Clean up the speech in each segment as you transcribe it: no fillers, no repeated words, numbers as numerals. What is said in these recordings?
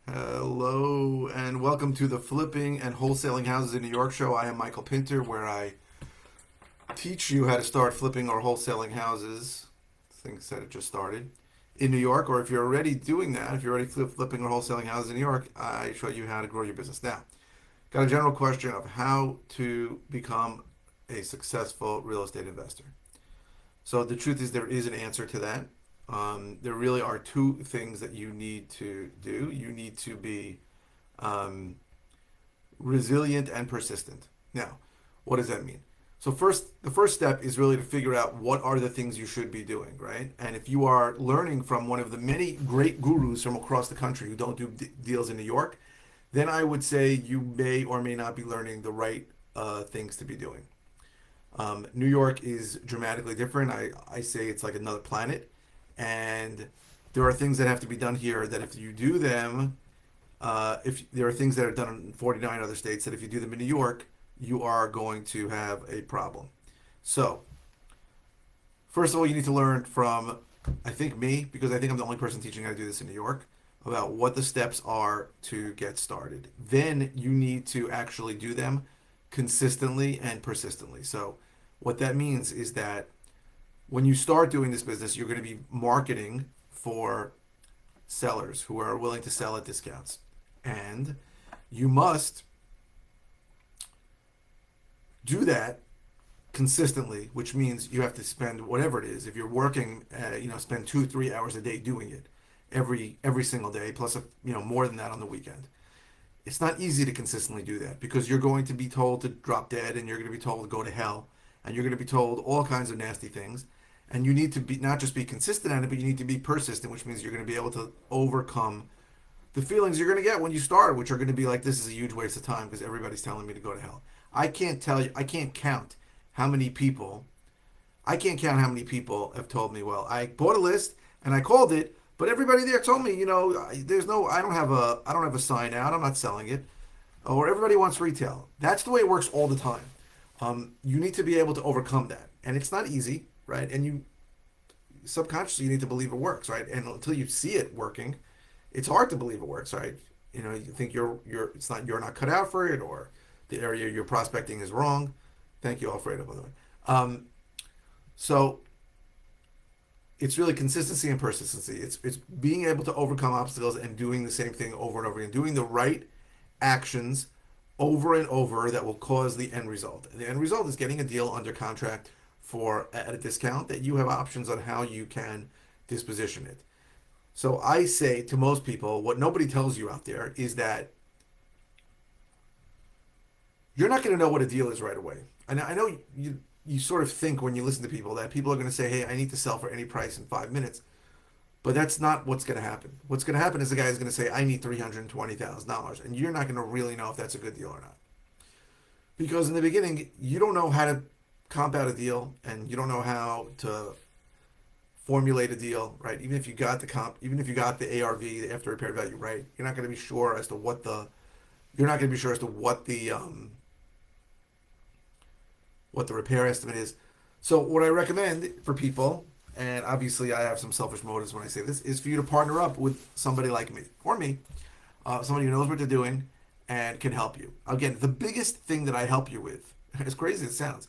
Hello and welcome to the Flipping and Wholesaling Houses in New York show. I am Michael Pinter, where I teach you how to start flipping or wholesaling houses, things that have just started in New York. Or if you're already doing that, if you're already flipping or wholesaling houses in New York, I show you how to grow your business. Now, got a general question of how to become a successful real estate investor. So the truth is, there is an answer to that. There really are two things that you need to do. You need to be um, resilient and persistent. Now, what does that mean? So the first step is really to figure out what are the things you should be doing, right? And if you are learning from one of the many great gurus from across the country who don't do deals in New York, then I would say you may or may not be learning the right things to be doing. New York is dramatically different. I say it's like another planet. And there are things that have to be done here that if you do them, if there are things that are done in 49 other states that if you do them in New York, you are going to have a problem. So, first of all, you need to learn from, I think, me, because I think I'm the only person teaching how to do this in New York, about what the steps are to get started. Then you need to actually do them consistently and persistently. So, what that means is that when you start doing this business, you're going to be marketing for sellers who are willing to sell at discounts. And you must do that consistently, which means you have to spend whatever it is. If you're working, spend 2, 3 hours a day doing it every single day, plus more than that on the weekend. It's not easy to consistently do that because you're going to be told to drop dead, and you're going to be told to go to hell, and you're going to be told all kinds of nasty things. And you need to be not just be consistent at it, but you need to be persistent, which means you're going to be able to overcome the feelings you're going to get when you start, which are going to be like, this is a huge waste of time because everybody's telling me to go to hell. I can't count how many people, I can't count how many people have told me, well, I bought a list and I called it, but everybody there told me, I don't have a sign out, I'm not selling it, or everybody wants retail. That's the way it works all the time. You need to be able to overcome that, and it's not easy, right? And you subconsciously you need to believe it works, right? And until you see it working, it's hard to believe it works, right? You think you're not cut out for it, or the area you're prospecting is wrong. Thank you, Alfredo, by the way. So it's really consistency and persistency. It's being able to overcome obstacles and doing the same thing over and over again, doing the right actions over and over that will cause the end result. And the end result is getting a deal under contract for at a discount that you have options on how you can disposition it. So I say to most people, what nobody tells you out there is that you're not going to know what a deal is right away. And I know you sort of think when you listen to people that people are going to say, hey, I need to sell for any price in 5 minutes. But that's not what's going to happen. What's going to happen is the guy is going to say, I need $320,000. And you're not going to really know if that's a good deal or not. Because in the beginning, you don't know how to comp out a deal, and you don't know how to formulate a deal, right? Even if you got the ARV, the after repair value, right? You're not going to be sure as to what the repair estimate is. So what I recommend for people, and obviously I have some selfish motives when I say this, is for you to partner up with somebody like me or me, somebody who knows what they're doing and can help you. Again, the biggest thing that I help you with, as crazy as it sounds,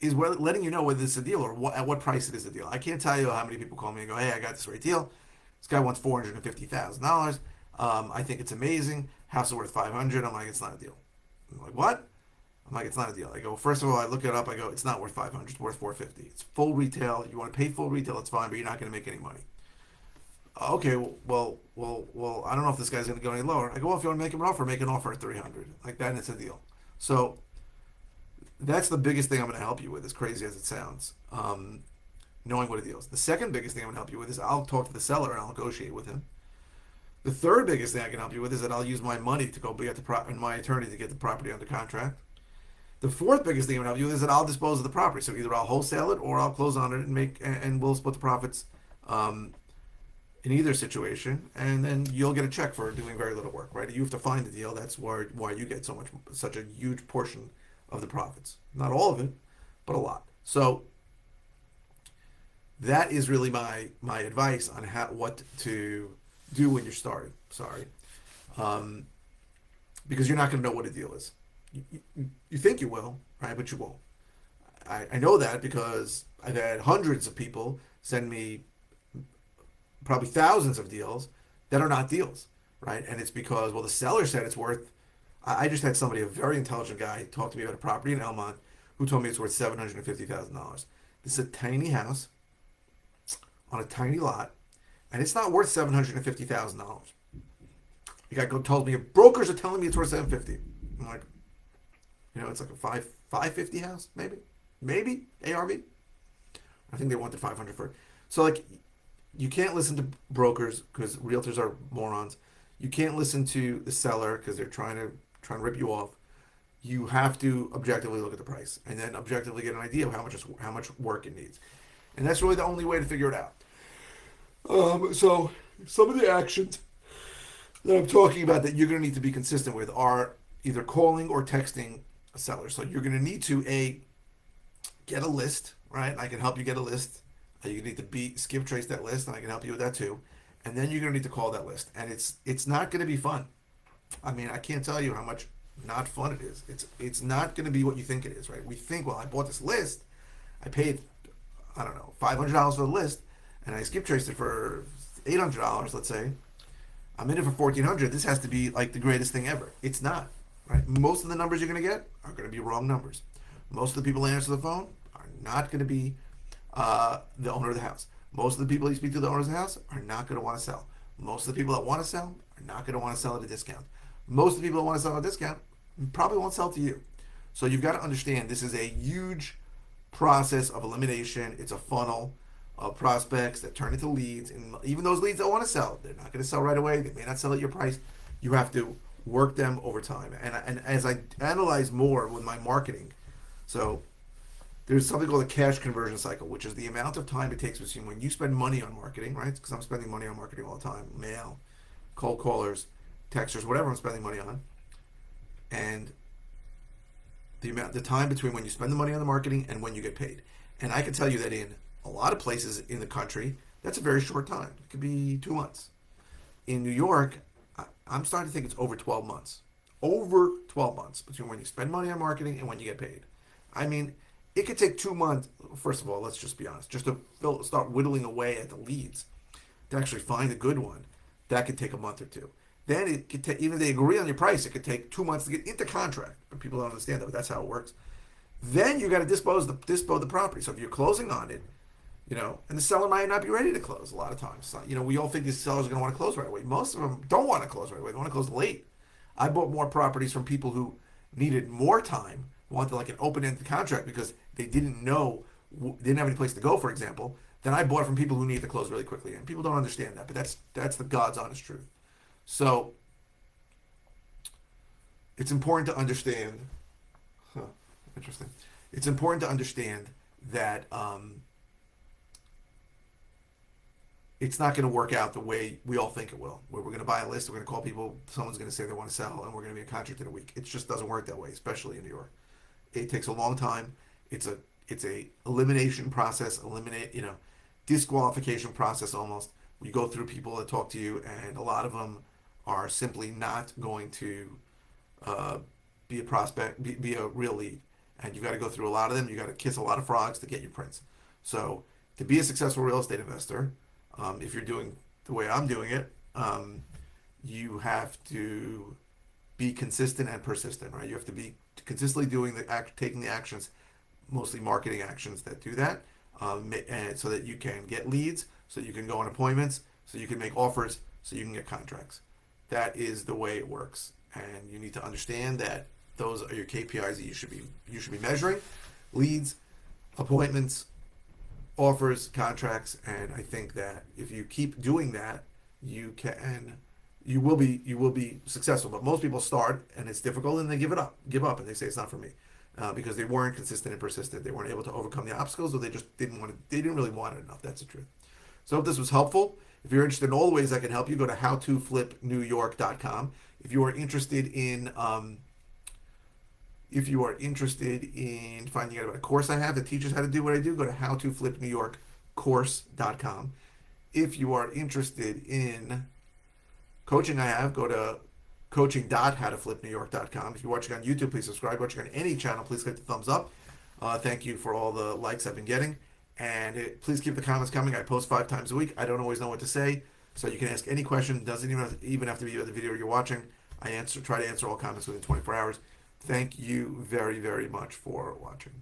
is letting you know whether it's a deal or at what price it is a deal. I can't tell you how many people call me and go, hey, I got this great deal. This guy wants $450,000. I think it's amazing. House is worth $500,000. I'm like, it's not a deal. I'm like, what? I'm like, it's not a deal. I go, first of all, I look it up. I go, it's not worth $500,000. It's worth $450,000. It's full retail. You want to pay full retail, it's fine, but you're not going to make any money. Okay, well, I don't know if this guy's going to go any lower. I go, well, if you want to make an offer at $300,000, like that, and it's a deal. So that's the biggest thing I'm going to help you with, as crazy as it sounds. Knowing what a deal is. The second biggest thing I'm going to help you with is I'll talk to the seller and I'll negotiate with him. The third biggest thing I can help you with is that I'll use my money to go be at and my attorney to get the property under contract. The fourth biggest thing I'm going to help you with is that I'll dispose of the property. So either I'll wholesale it or I'll close on it and we'll split the profits in either situation, and then you'll get a check for doing very little work, right? You have to find the deal. That's why you get such a huge portion of the profits. Not all of it, but a lot. So that is really my advice on what to do when you're starting. Sorry. um, because you're not going to know what a deal is. You think you will, right? But you won't. I know that because I've had hundreds of people send me probably thousands of deals that are not deals, right? And it's because, well, the seller said it's worth. I just had somebody, a very intelligent guy, talk to me about a property in Elmont who told me it's worth $750,000. This is a tiny house on a tiny lot, and it's not worth $750,000. The guy told me brokers are telling me it's worth 750. I'm like, it's like a 550 house, maybe ARV. I think they wanted 500 for it. So like, you can't listen to brokers because realtors are morons. You can't listen to the seller because they're trying to rip you off. You have to objectively look at the price and then objectively get an idea of how much work it needs, and that's really the only way to figure it out. So some of the actions that I'm talking about that you're going to need to be consistent with are either calling or texting a seller. So you're going to need to get a list, right? I can help you get a list. You need to skip-trace that list, and I can help you with that too. And then you're going to need to call that list, and it's not going to be fun. I mean, I can't tell you how much not fun it is. It's not going to be what you think it is, right? We think, well, I bought this list, I paid, I don't know, $500 for the list, and I skip-traced it for $800, let's say. I'm in it for $1,400. This has to be like the greatest thing ever. It's not, right? Most of the numbers you're going to get are going to be wrong numbers. Most of the people that answer the phone are not going to be the owner of the house. Most of the people you speak to, the owners of the house, are not going to want to sell. Most of the people that want to sell are not going to want to sell at a discount. Most of the people that want to sell at a discount probably won't sell to you. So you've got to understand this is a huge process of elimination. It's a funnel of prospects that turn into leads. And even those leads that want to sell, they're not going to sell right away. They may not sell at your price. You have to work them over time. And as I analyze more with my marketing, so there's something called a cash conversion cycle, which is the amount of time it takes between when you spend money on marketing, right? Because I'm spending money on marketing all the time, mail, cold callers, texters, whatever I'm spending money on, and the time between when you spend the money on the marketing and when you get paid. And I can tell you that in a lot of places in the country, that's a very short time. It could be 2 months. In New York, I'm starting to think it's over 12 months. Over 12 months between when you spend money on marketing and when you get paid. I mean, it could take 2 months. First of all, let's just be honest. Just to start whittling away at the leads, to actually find a good one, that could take a month or two. Then it could take, even if they agree on your price, it could take 2 months to get into contract. But people don't understand that, but that's how it works. Then you got to dispose the property. So if you're closing on it, and the seller might not be ready to close a lot of times. We all think these sellers are going to want to close right away. Most of them don't want to close right away. They want to close late. I bought more properties from people who needed more time, wanted like an open-ended contract because they didn't know, they didn't have any place to go, for example. Then I bought from people who needed to close really quickly. And people don't understand that, but that's the God's honest truth. So it's important to understand. Interesting. It's important to understand that it's not going to work out the way we all think it will. Where we're going to buy a list, we're going to call people, someone's going to say they want to sell, and we're going to be in contract in a week. It just doesn't work that way, especially in New York. It takes a long time. It's a elimination process, disqualification process almost. You go through people that talk to you, and a lot of them are simply not going to be a prospect, be a real lead. And you've got to go through a lot of them. You got to kiss a lot of frogs to get your prints. So to be a successful real estate investor, if you're doing the way I'm doing it, you have to be consistent and persistent, right? You have to be consistently taking the actions, mostly marketing actions that do that, and so that you can get leads, so you can go on appointments, so you can make offers, so you can get contracts. That is the way it works, and you need to understand that those are your KPIs that you should be measuring: leads, appointments, offers, contracts. And I think that if you keep doing that, you will be successful. But most people start and it's difficult and they give up, and they say it's not for me because they weren't consistent and persistent. They weren't able to overcome the obstacles, or they just didn't really want it enough. That's the truth. So I hope this was helpful. If you're interested in all the ways I can help you, go to howtoflipnewyork.com. If you are interested in finding out about a course I have that teaches how to do what I do, go to howtoflipnewyorkcourse.com. If you are interested in coaching I have, go to coaching.howtoflipnewyork.com. If you're watching on YouTube, please subscribe. Watching on any channel, please click the thumbs up. Thank you for all the likes I've been getting. And please keep the comments coming. I post 5 times a week. I don't always know what to say, so you can ask any question. It doesn't even have to be the video you're watching. I try to answer all comments within 24 hours. Thank you very, very much for watching.